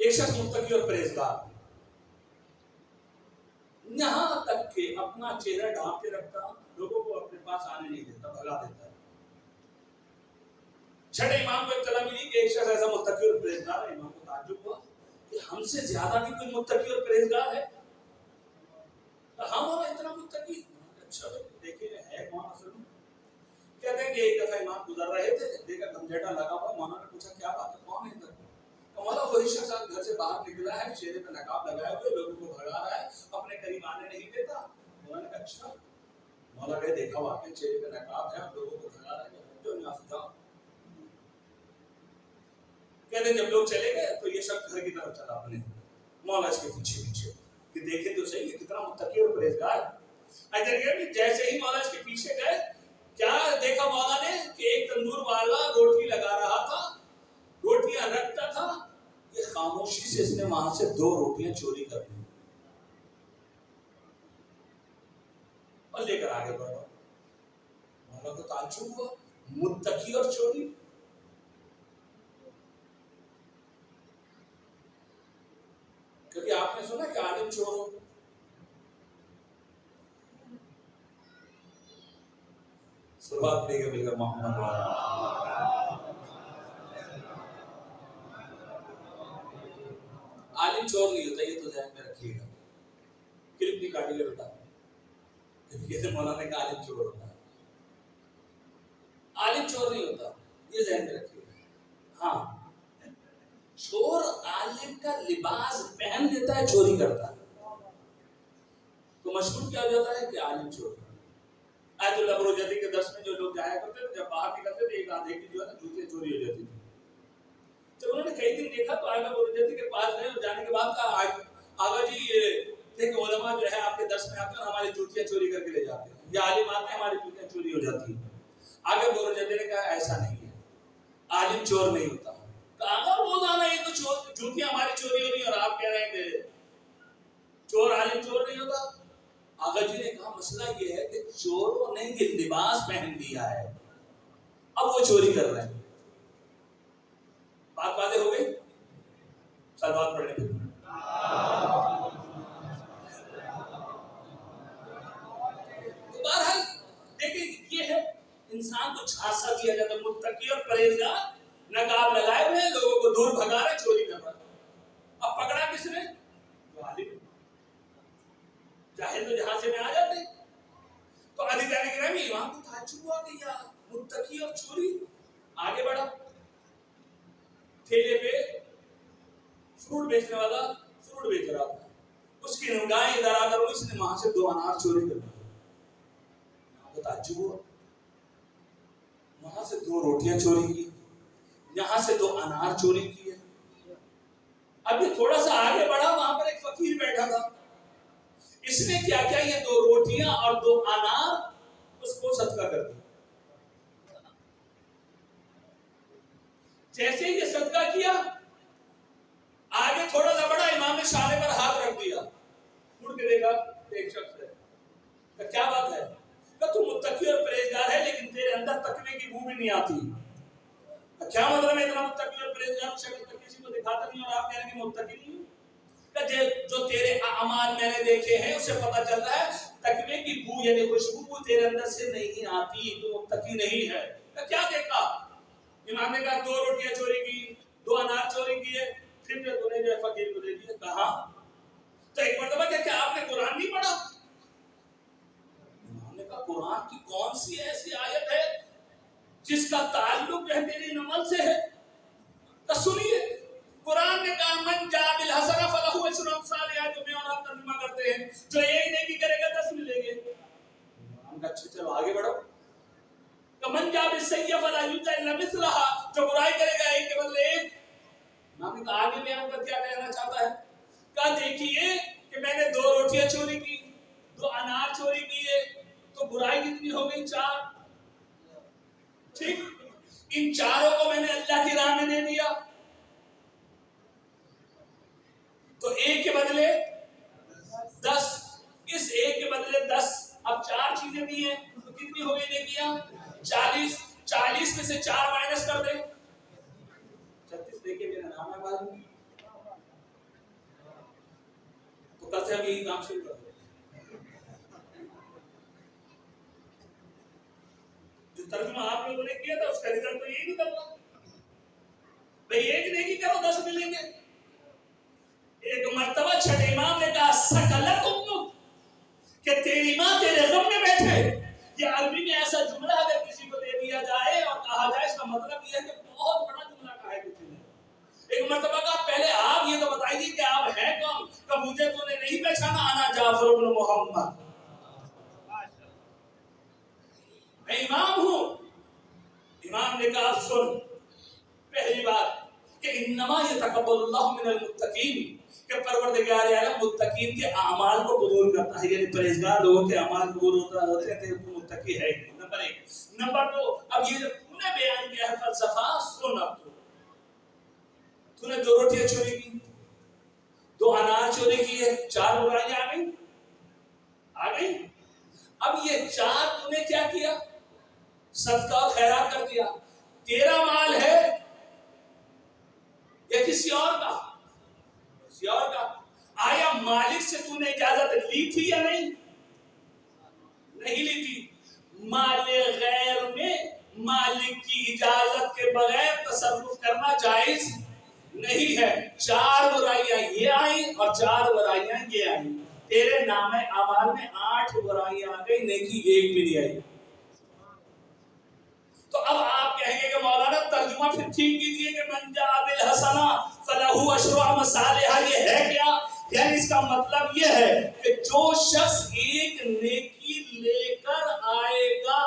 ایک شخص متقی اور پرہیزگار، یہاں تک کہ اپنا چہرہ ڈھانپ کے رکھتا، لوگوں کو اپنے پاس آنے نہیں دیتا، بھگا دیتا ہے۔ چھٹے امام کو اطلاع ملی کہ ایک شخص ایسا متقی اور پرہیزگار ہے، امام کو تعجب ہوا کہ ہم سے زیادہ بھی کوئی متقی اور پرہیزگار ہے؟ ہم اور اتنا متقی؟ اچھا دیکھیں ہے کون اصل میں؟ کہتے ہیں کہ ایک دفعہ امام گزر رہے تھے، دیکھا گھمجھیٹا لگا ہوا، مولانا نے پوچھا کیا بات ہے، کون ہے ادھر؟ مولانا وہی شخص گھر سے باہر نکلا ہے، چہرے پہ نقاب لگائے ہوئے، لوگوں کو بھگا رہا ہے، اپنے قریب آنے نہیں دیتا۔ مولانا نے کہا اچھا، مولانا نے دیکھا واقعی چہرے پہ نقاب ہے اور لوگوں کو بھگا رہا ہے، جو یہاں سے جاؤ۔ کہتے ہیں جب لوگ چلے گئے تو یہ شخص گھر کی طرف چلا اپنے مولا کے پیچھے پیچھے کہ دیکھیں تو صحیح کتنا متقی اور پرہیزگار ہے۔ جیسے ہی مولا کے پیچھے گئے، کیا دیکھا مولا نے کہ ایک تندور والا روٹی لگا رہا تھا، روٹیاں رکھتا تھا، یہ خاموشی سے اس نے وہاں سے 2 روٹیاں چوری کر لی اور لے کر آگے بڑھا۔ مولا کو تعجب ہوا، متقی اور چوری۔ کبھی آپ نے سنا کہ عالم چور ہو؟ صلوات لے کے مل کر محمد عالم چور نہیں ہوتا، یہ تو ذہن میں رکھیے گا، کلپ بھی کاٹیے گا بیٹا، یہ مولانا نے کہا عالم چور ہوتا ہے، عالم چور نہیں ہوتا، یہ ذہن میں رکھیے گا۔ ہاں، چور عالم کا لباس پہن لیتا ہے، چوری کرتا ہے، تو مشہور کیا جاتا ہے کہ عالم چور۔ آیت اللہ بروجردی کے درس میں جو لوگ جایا کرتے تھے، جب باہر نکلتے تھے ایک آدھے کی جو ہے نا جوتیاں چوری ہو جاتی تھی۔ جب انہوں نے کئی دن دیکھا تو آیت اللہ بروجردی کے پاس گئے اور جانے کے بعد کہا آغا جی دیکھ علماء جو ہے آپ کے درس میں آتے ہیں اور ہماری جوتیاں چوری کر کے لے جاتے ہیں، یہ عالم آتے ہیں ہماری جوتیاں چوری ہو جاتی ہیں۔ آگے بروجردی نے کہا ایسا نہیں ہے، عالم چور نہیں ہوتا۔ آغا روزانہ یہ تو جوتیاں ہماری چوری ہو رہی ہیں اور آپ کہہ رہے ہیں کہ چور عالم چور نہیں ہوتا۔ آغا جی نے کہا مسئلہ یہ ہے کہ چوروں نے یہ لباس پہن لیا ہے، اب وہ چوری کر رہے ہیں۔ بات باتیں ہو گئی، صلوات پڑھنے پہ۔ بہرحال دیکھیں یہ ہے، انسان کو جھانسا دیا جاتا ہے، متقی اور پرہیزگار، نقاب لگائے ہوئے لوگوں کو دور بھگا رہے، چوری کر رہا ہے۔ اب پکڑا کس نے؟ جو عالم، جاہل تو جہاں سے میں آ جاتے. تو ادھیکاری گرامی امام کو تعجب ہوا کہ یا متقی اور چوری. آگے بڑھا، ٹھیلے پہ فروٹ بیچنے والا فروٹ بیچ رہا تھا، اس کی نگاہیں ادھر آ کر اس نے وہاں سے 2 انار چوری کر لیے. امام کو تعجب ہوا، وہاں سے 2 روٹیاں چوری کی، یہاں سے 2 انار چوری کیے. ابھی تھوڑا سا آگے بڑھا، وہاں پر ایک فقیر بیٹھا تھا. اس نے کیا کیا، یہ 2 روٹیاں اور 2 انار اس کو صدقہ کر دیا. جیسے یہ صدقہ کیا، آگے تھوڑا سا بڑا، امام نے شانے پر ہاتھ رکھ دیا. مڑ کے دیکھا ایک شخص ہے. کہ کیا بات ہے؟ کہ تو متقی اور پرہیزگار ہے لیکن تیرے اندر تقوی کی بو بھی نہیں آتی. کیا مطلب ہے اتنا متقی اور پرہیزگار ہوں، شکل تک کسی کو دکھاتا نہیں اور آپ کہہ رہے ہیں کہ متقی نہیں ہوں؟ کہ جو تیرے اعمال میں نے دیکھے ہیں اسے پتہ چل رہا ہے تقوی کی بو یعنی خوشبو تیرے اندر سے نہیں آتی، تو متقی نہیں ہے. کہ کیا دیکھا؟ امام نے کہا 2 روٹیاں چوری کی، 2 انار چوری کیے، پھر جو تو نے جو فقیر کو دے دیا. کہا تو ایک مرتبہ کیا آپ نے قرآن نہیں پڑھا؟ امام نے کہا قرآن کی کون سی ایسی آیت ہے جس کا تعلق جو ہے تیرے عمل سے ہے؟ تو سنیے، قرآن نے کہا من جاء بالحسنہ فلہ عشر امثالہا، جو میں اور آپ ترجمہ کرتے ہیں جو ایک نیکی کرے گا 10 ملیں گے. امام کہا اچھا چلو آگے بڑھو. کہ من جاء بالسیئہ فلا یجزی الا مثلہا، جو برائی کرے گا 1 کے بدلے 1. امام نے کہا آگے بیان کر کیا کہنا چاہتا ہے؟ کہا دیکھیے کہ میں نے 2 روٹیاں چوری کی، 2 انار چوری کیے، تو برائی کتنی ہو گئی؟ 4. ٹھیک، ان 4 کو میں نے اللہ کی راہ میں دے دیا تو 1 کے بدلے 10، اس 1 کے بدلے 10. اب 4 چیزیں دی ہیں تو کتنی ہو گئی نیکیاں؟ 40. 40 میں سے 4 مائنس کر دیں 36. دیکھیں میرا نام ہے معلوم، تو کل سے ہم یہی کام شروع کر دیں. جو ترجمہ آپ لوگوں نے کیا تھا اس کا رزلٹ تو یہی نکل رہا بھئی 1 نیکی کرو 10 ملیں گے. ایک مرتبہ چھٹے امام نے کہا سکلت امک، کہ تیری ماں تیرے غم میں بیٹھے. یہ عربی میں ایسا جملہ اگر کسی کو دے دیا جائے اور کہا جائے اس کا مطلب یہ ہے کہ بہت بڑا جملہ کہا ہے کسی نے. ایک مرتبہ کہا پہلے آپ یہ تو بتائیے کہ آپ ہیں کون؟ کہ مجھے تو نے نہیں پہچانا، انا جعفر بن محمد، میں امام ہوں. امام نے کہا سن، پہلی بات کہ انما یتقبل اللہ من المتقین، کہ پروردگار عالم متقین کے اعمال کو قبول کرتا ہے، یعنی پرہیزگار لوگوں کے اعمال قبول ہوتے ہیں کہ تو متقی ہے. نمبر 1. نمبر 2، اب یہ جو تو نے بیان کیا ہے فلسفہ، سن اب تو نے 2 روٹیاں چوری کی، 2 انار چوری کیے، 4 برائیاں آ گئی. اب یہ 4 تو نے کیا کیا؟ صدقہ اور خیرات کر دیا. تیرا مال ہے یا کسی اور کا؟ کسی اور کا. آیا مالک سے تو نے اجازت لی تھی یا نہیں؟ نہیں لی تھی. مال غیر میں مالک کی اجازت کے بغیر تصرف کرنا جائز نہیں ہے. 4 برائیاں یہ آئیں اور 4 برائیاں یہ آئیں. تیرے نام اعمال میں 8 برائیاں آ گئی، نیکی 1 بھی نہیں آئی. تو اب آپ کہیں گے کہ مولانا ترجمہ پھر ٹھیک کیجئے کہ من جاء بالحسنہ فلہ عشر امثالہا، یہ ہے کیا؟ یعنی اس کا مطلب یہ ہے کہ جو شخص ایک نیکی لے کر آئے گا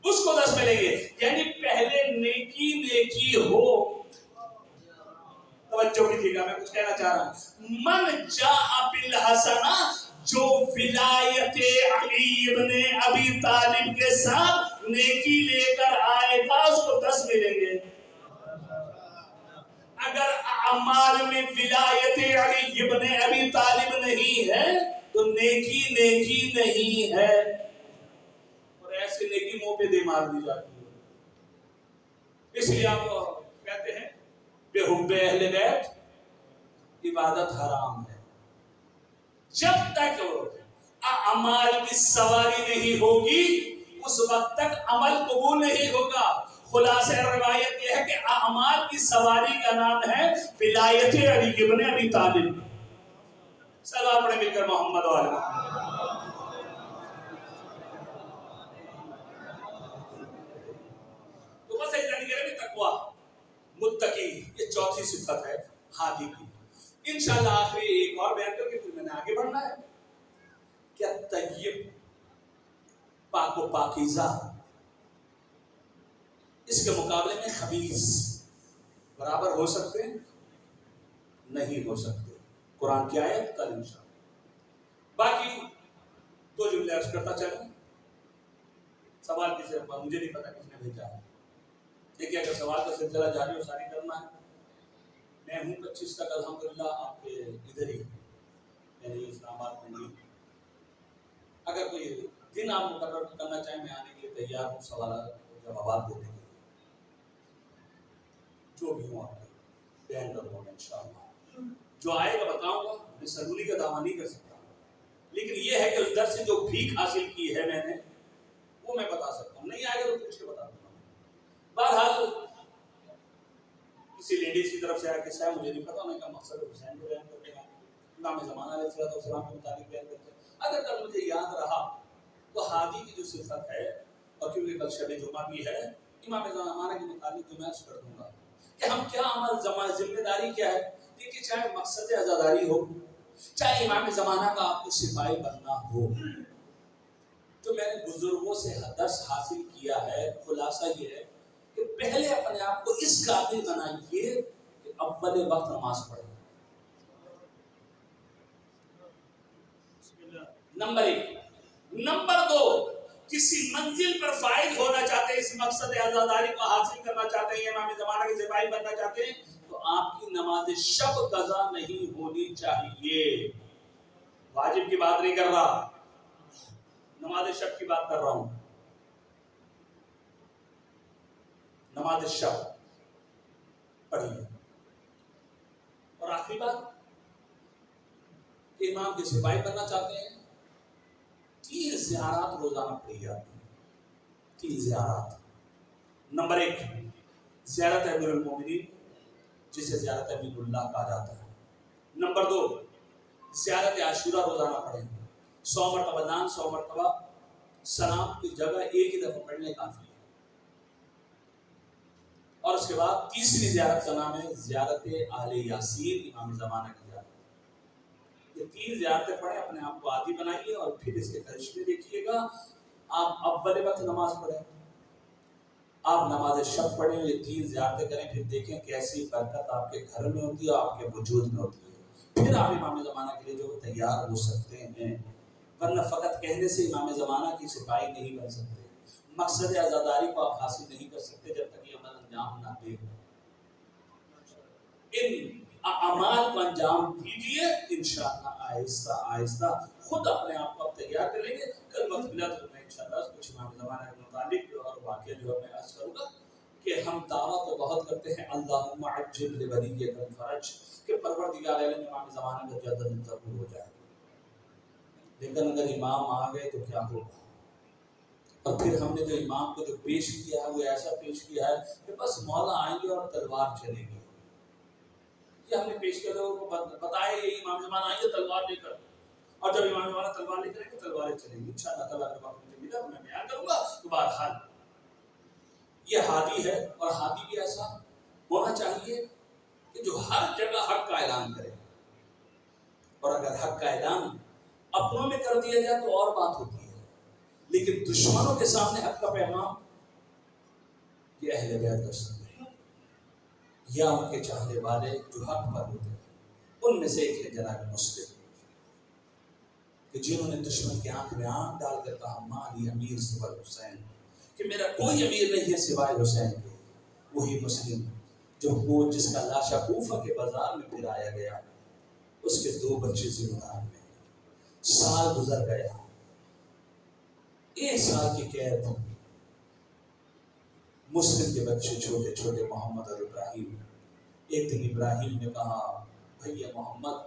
اس کو 10 ملیں گے. یعنی پہلے نیکی ہو. توجہ کیجیے گا، میں کچھ کہنا چاہ رہا ہوں. من جاء بالحسنہ، جو ولایت علی ابن ابی طالب کے ساتھ نیکی لے کر آئے گا اس کو 10 ملیں گے. اگر اعمال میں ولایت علی ابن ابی طالب نہیں ہے تو نیکی نہیں ہے. اور ایسے نیکی منہ پہ دے مار دی جاتی ہے. اس لیے آپ کہتے ہیں بے حب اہل بیت عبادت حرام ہے. جب تک اعمال کی سواری نہیں ہوگی اس وقت تک عمل قبول نہیں ہوگا. خلاصہ روایت یہ ہے کہ اعمال کی سواری کا نام ہے ولایت علی ابن ابی طالب. سلام پڑھیں مل کر محمد والے. تو بس ایک جانے کے تقویٰ متقی یہ چوتھی صفت ہے ہادی کی. انشاءاللہ آخری ایک اور بیان کر کے پھر میں نے آگے بڑھنا ہے. کیا طیب پاک و پاکیزہ اس کے مقابلے میں خبیث برابر ہو سکتے ہیں؟ نہیں ہو سکتے. قرآن کی آیت کل انشاءاللہ. باقی دو جملے عرض کرتا چلوں. سوال کسی مجھے نہیں پتا کس نے بھیجا ہے. دیکھیے اگر سوال کا سلسلہ جاری اور ساری کرنا ہے. میں ہوں 25 تک الحمدللہ آپ کے ادھر ہی یعنی اسلام آباد میں نہیں. اگر کوئی دن آپ مقرر کرنا چاہیں میں آنے کے لیے تیار ہوں. سوالات جوابات دینے کے لیے جو بھی ہوں آپ کے بیان کروں گا انشاءاللہ. جو آئے گا بتاؤں گا. میں سرگولی کا دعویٰ نہیں کر سکتا لیکن یہ ہے کہ اس درس سے جو بھیک حاصل کی ہے میں نے وہ میں بتا سکتا ہوں. نہیں آئے گا تو پوچھ کے بتا دوں گا. بہرحال کسی لیڈیز کی طرف سے آیا کہ صاحب مجھے نہیں پتا. انہیں کا مقصد حسین کو بیان کرتے ہیں امام زمانہ علیہ السلام کے متعلق بیان کرتے ہیں. اگر کل مجھے یاد رہا تو ہادی کی جو صفت ہے اور کیونکہ کل شب جمعہ بھی ہے امام زمانہ کے متعلق تو میں عرض کر دوں گا کہ ہم کیا عمل ذمہ داری کیا ہے. دیکھیے چاہے مقصد عزاداری ہو چاہے امام زمانہ کا آپ کو سپاہی بننا ہو. جو میں نے بزرگوں سے درس حاصل کیا ہے خلاصہ یہ ہے کہ پہلے اپنے آپ کو اس قابل بنائیے کہ اول وقت نماز پڑھیں. نمبر 1. نمبر 2, کسی منزل پر فائز ہونا چاہتے ہیں, اس مقصد عزاداری کو حاصل کرنا چاہتے ہیں, امام زمانہ کے سپاہی بننا چاہتے ہیں تو آپ کی نماز شب قضا نہیں ہونی چاہیے. واجب کی بات نہیں کر رہا, نماز شب کی بات کر رہا ہوں. نماز شب پڑھیے. اور آخری بات کہ امام کے سپاہی بننا چاہتے ہیں 3 زیارات روزانہ پڑھیے. آپ 3 زیارات. نمبر 1 زیارت امیر المومنین جسے زیارت امین اللہ کہا جاتا ہے. نمبر 2 زیارت عاشورہ روزانہ پڑھیں. 100 مرتبہ نام 100 مرتبہ سلام کی جگہ ایک ہی دفعہ پڑھنے کافی ہے. اور اس کے بعد تیسری زیارت کا نام ہے زیارت آل یاسین امام زمانہ کی زیارت. یہ 3 زیارتیں پڑھیں, اپنے آپ کو عادی بنائیے اور پھر اس کے کرشمے دیکھیے گا. آپ اول وقت نماز پڑھیں, آپ نماز شب پڑھیں, یہ 3 زیارتیں کریں, پھر دیکھیں کیسی برکت آپ کے گھر میں ہوتی ہے, آپ کے وجود میں ہوتی ہے. پھر آپ امام زمانہ کے لیے جو تیار ہو سکتے ہیں. ورنہ فقط کہنے سے امام زمانہ کی سپاہی نہیں بن سکتے. مقصد عزاداری کو آپ حاصل نہیں کر سکتے جب تک یہ عمل انجام نہ دے. ان اعمال کو انجام دیجیے, انشاءاللہ آہستہ آہستہ خود اپنے آپ کو تیار کر لیں گے. کل وقت ملا تو میں انشاءاللہ کچھ امام زمانہ کے متعلق اور واقعہ جو ہے میں عرض کروں گا کہ ہم دعویٰ تو بہت کرتے ہیں اللہم عجل لولیک الفرج کہ پروردگار عالم امام زمانہ کا جلد ضرور ہو جائے. لیکن اگر امام آ گئے تو کیا ہوگا؟ اور پھر ہم نے جو امام کو جو پیش کیا ہے وہ ایسا پیش کیا ہے کہ بس مولا آئیں گے اور تلوار چلے گی. یہ ہم نے پیش کیا لوگوں کو بتایا یہ امام زمانہ آئیں گے تلوار لے کر, اور جب امام زمانہ تلوار لے کر آئیں گے تلواریں چلیں گی. انشاءاللہ تعالیٰ اگر وقت مجھے ملا تو میں بیان کروں گا. تو بہرحال یہ ہادی ہے, اور ہادی بھی ایسا ہونا چاہیے کہ جو ہر جگہ حق کا اعلان کرے. اور اگر حق کا اعلان اپنوں میں کر دیا جائے تو اور بات ہوتی ہے, لیکن دشمنوں کے سامنے حق کا پیغام یہ اہل بیت کر سکتے ہیں یا ان کے چاہنے والے جو حق پر ہوتے ہیں. ان میں سے ایک ہے جناب مسلم کہ جنہوں نے دشمن کی آنکھ میں آنکھ ڈال کر کہا مالی امیر سوائے حسین, کہ میرا کوئی امیر نہیں ہے سوائے حسین کے. وہی مسلم جو جس کا لاشا کوفہ کے بازار میں پھرایا گیا, اس کے 2 بچے زندان میں. سال گزر گیا, 1 سال کی قید. مسلم کے بچے چھوٹے چھوٹے محمد اور ابراہیم. ایک دن ابراہیم نے کہا بھیا محمد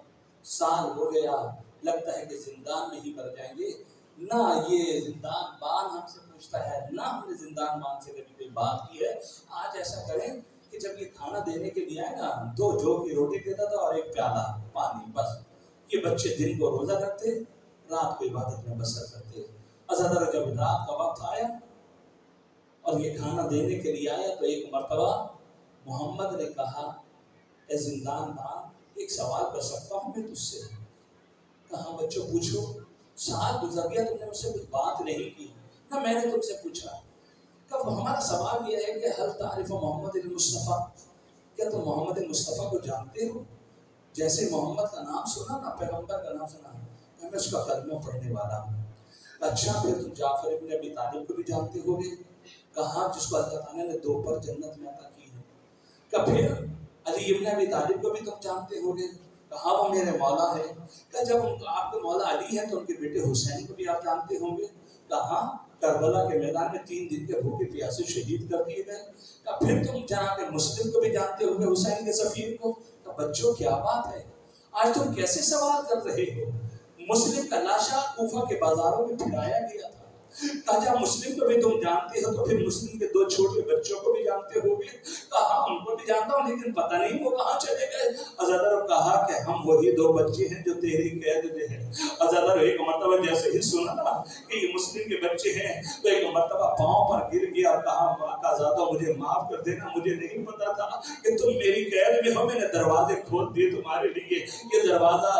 سال ہو گیا, لگتا ہے کہ زندان میں ہی مر جائیں گے, نہ یہ زندان بان ہم سے پوچھتا ہے، نہ ہم نے زندان بان سے کبھی کوئی بات کی ہے۔ آج ایسا کریں کہ جب یہ کھانا دینے کے لیے آئے نا، 2 جو کی روٹی دیتا تھا اور 1 پیالہ پانی، بس۔ یہ بچے دن کو روزہ رکھتے، رات کو عبادت میں بسر کرتے۔ ازادر جب رات کا وقت آیا اور یہ کھانا دینے کے لیے آیا تو ایک مرتبہ محمد نے کہا، اے زندان بان، ایک سوال کر سکتا ہوں میں تجھ سے؟ کہا بچوں پوچھو۔ سال گزر گیا تم نے مجھ سے کچھ بات نہیں کی، نہ میں نے تم سے پوچھا۔ کب ہمارا سوال یہ ہے کہ حل تعریف محمد المصطفیٰ، کیا تم محمد مصطفیٰ کو جانتے ہو؟ جیسے محمد کا نام سنا نا، پیغمبر کا نام سنا، میں اس کا کلمہ پڑھنے والا ہوں۔ اچھا پھر تم جعفر ابن ابی طالب کو بھی جانتے ہو گے؟ کہا جس کو اللہ تعالیٰ نے 2 پر جنت میں عطا کی ہے۔ کہ پھر علی ابن ابی طالب کو بھی تم جانتے ہو گے؟ کہا وہ میرے مولا ہے۔ کہ جب آپ کے مولا علی ہیں تو ان کے بیٹے حسین کو بھی آپ جانتے ہوں گے؟ کہا کربلا کے میدان میں 3 دن کے بھوکے پیاسے شہید کر دیے گئے۔ کہ پھر تم جناب مسلم کو بھی جانتے ہو گے، حسین کے سفیر کو؟ کہ بچوں کیا بات ہے، آج تم کیسے سوال کر رہے ہو؟ مسلم کا لاشا کوفہ کے بازاروں میں پھرایا گیا تھا۔ کہا جب مسلم کو بھی تم جانتے ہو تو پھر مسلم کے 2 چھوٹے بچوں کو بھی جانتے ہو گے؟ کہا ان کو بھی جانتا ہوں، لیکن پتہ نہیں وہ کہاں چلے گئے۔ ازادر کہا کہ ہم وہی 2 بچے ہیں جو تیری قید میں ہیں۔ ازادر ایک مرتبہ جیسے ہی سنا نا کہ یہ مسلم کے بچے ہیں تو ایک مرتبہ پاؤں پر گر گیا اور کہا آقا زادہ مجھے معاف کر دینا، مجھے نہیں پتا تھا کہ تم میری قید میں ہو، میں نے دروازے کھول دیے تمہارے لیے، یہ دروازہ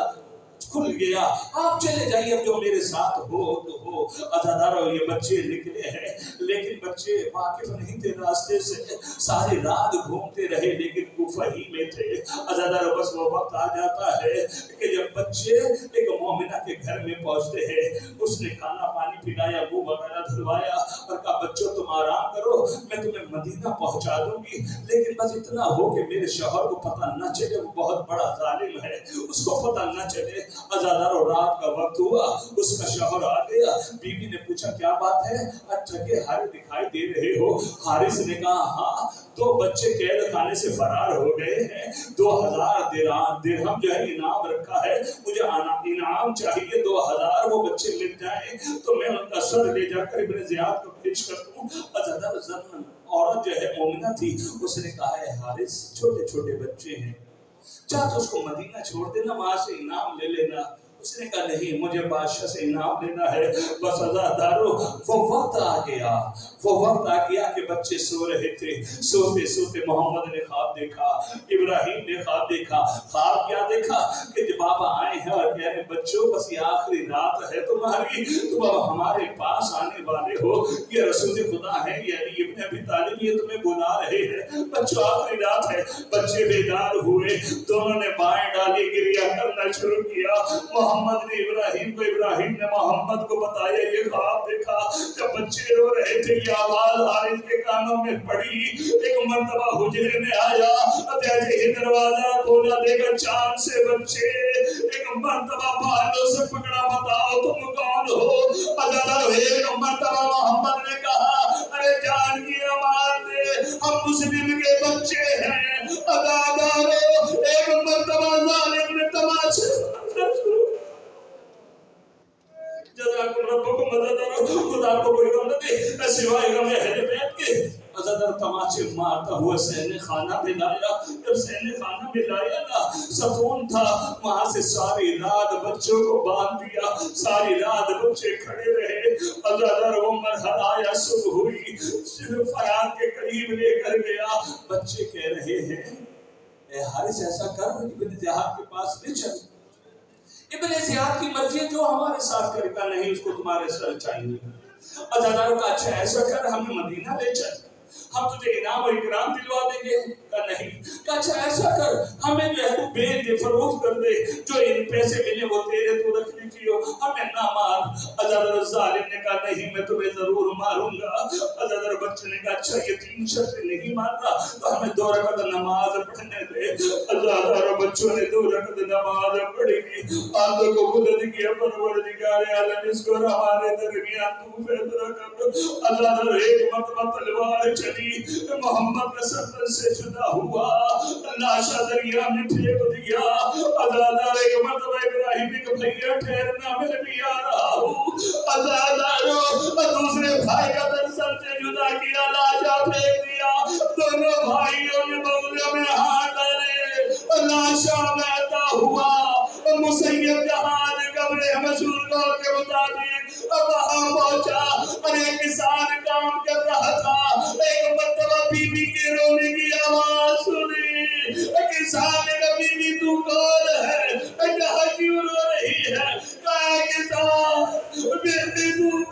کھل گیا، آپ چلے جائیے، اب جو میرے ساتھ ہو تو ہو۔ عزادارو یہ بچے نکلے ہیں لیکن بچے واقف نہیں تھے راستے سے، ساری رات گھومتے رہے لیکن کوفہ ہی میں تھے۔ عزادارو بس وہ وقت آ جاتا ہے کہ جب بچے ایک مومنہ کے گھر میں پہنچتے ہیں، اس نے کھانا پانی پلایا، منہ وغیرہ دھلوایا اور کہا بچوں تم آرام کرو، میں تمہیں مدینہ پہنچا دوں گی، لیکن بس اتنا ہو کہ میرے شوہر کو پتہ نہ چلے، وہ بہت بڑا ظالم ہے، اس کو پتہ نہ چلے۔ عزادارو رات کا وقت ہوا، اس کا شوہر آ گیا، بیوی نے پوچھا کیا بات ہے، تھکے ہارے دکھائی دے رہے ہو؟ حارث نے کہا ہاں 2 بچے قید خانے سے فرار ہو گئے ہیں، 2000 درہم جو ہے انعام رکھا ہے، مجھے انعام چاہیے 2000، وہ بچے مل جائیں تو میں ان کا سر لے جا کر ابن زیاد کو پیش کر دوں۔ عزادارو زن عورت جو ہے مومنہ تھی، اس نے کہا ہے حارث چھوٹے چھوٹے بچے ہیں، چاہ تو اس کو مدینہ چھوڑ دینا، وہاں سے انعام لے لینا۔ اس نے کہا نہیں مجھے بادشاہ سے انعام لینا ہے۔ بس عزادارو وہ وقت آ گیا کہ بچے سو رہے تھے، سوتے سوتے محمد نے خواب دیکھا، ابراہیم نے خواب دیکھا۔ خواب کیا دیکھا کہ جب بابا آئے ہیں اور کہہ رہے بچوں بس یہ آخری رات ہے تمہاری، تم اب ہمارے پاس آنے والے ہو، یہ رسول خدا ہے یعنی ابن ابی طالب یہ تمہیں بلا رہے ہیں، بچوں آخری رات ہے۔ بچے بیدار ہوئے، دونوں نے بائیں ڈالی، گریہ کرنا شروع کیا۔ محمد نے ابراہیم کو، ابراہیم نے محمد کو بتایا یہ خواب دیکھا۔ جب بچے رو رہے تھے یہ آواز حارث کے کانوں میں پڑی، ایک مرتبہ حجرے میں آیا، جیسے ہی دروازہ کھولا دیکھا چاند سے بچے، ایک مرتبہ بالوں سے پکڑا بتاؤ تم کون ہو؟ عزادارو ایک مرتبہ محمد نے کہا ارے جان کی امان دے ہم مسلم کے بچے ہیں۔ عزادارو ایک مرتبہ ظالم نے تماشے جزاکم ربکم عزادارو خدا کو کوئی غم نہ دے سوائے غم اہل بیت کے۔ عزادارو تماچے مارتا ہوا سہنے خانہ میں لایا، جب سہنے خانہ میں لایا نا ستون تھا، وہاں سے ساری رات بچوں کو باندھ دیا، ساری رات بچے کھڑے رہے۔ عزادارو مرحلہ آیا، صبح ہوئی، فریاد کے قریب لے کر گیا، بچے کہہ رہے ہیں اے حارث ایسا کر ابن زیاد کے پاس لے چل، ابن زیاد کی مرضی جو ہمارے ساتھ کرے گا، نہیں اس کو تمہارے سر چاہیے۔ عزادارو کا اچھا ایسا کر ہمیں مدینہ لے چل، ہم تجھے انعام و اکرام دلوا دیں گے۔ کہا نہیں۔ کہا اچھا ایسا کر ہمیں جو ہے تو بیچ دے، فروخت کر دے، جو ان پیسے ملے وہ تیرے تو رکھ لیجیے، ہمیں نہ مار۔ عزادارو ظالم نے کہا نہیں میں تمہیں ضرور ماروں گا۔ عزادارو بچے نے کہا اچھا یہ 3 شرطیں نہیں مانتا تو ہمیں 2 رکعت نماز پڑھنے دے۔ عزادارو بچوں نے 2 رکعت نماز پڑھی، آنکھوں کو بلند کیا، پروردگار عالم اس کو ہمارے درمیان تو فیصلہ کر۔ عزادارو ایک مرتبہ تلوار چلی، محمد کا سردر سے جدا ہوا، لاشا دریا دیا مٹھے کو دیا ازادار ایک مرتبہ ابراہیم ایک بھئیہ ٹھہرنا میں بھی آ رہا ہوں ازادارو دوسرے بھائی کا در سر سے جدا کیا لاشا پھینک دیا دونوں بھائیوں نے بغلوں میں ہاتھ ڈالے لاشا بہتا ہوا مسیب جہاز قبر مشہور کو کے مطابق وہاں پہنچا اور ایک کسان کام کر رہا تھا ایک مرتبہ بی بی کے رونے کی آواز سنی کسان نے کہا بی بی تو کون ہے کہا کیوں رو رہی ہے کہا کسان بیٹی تو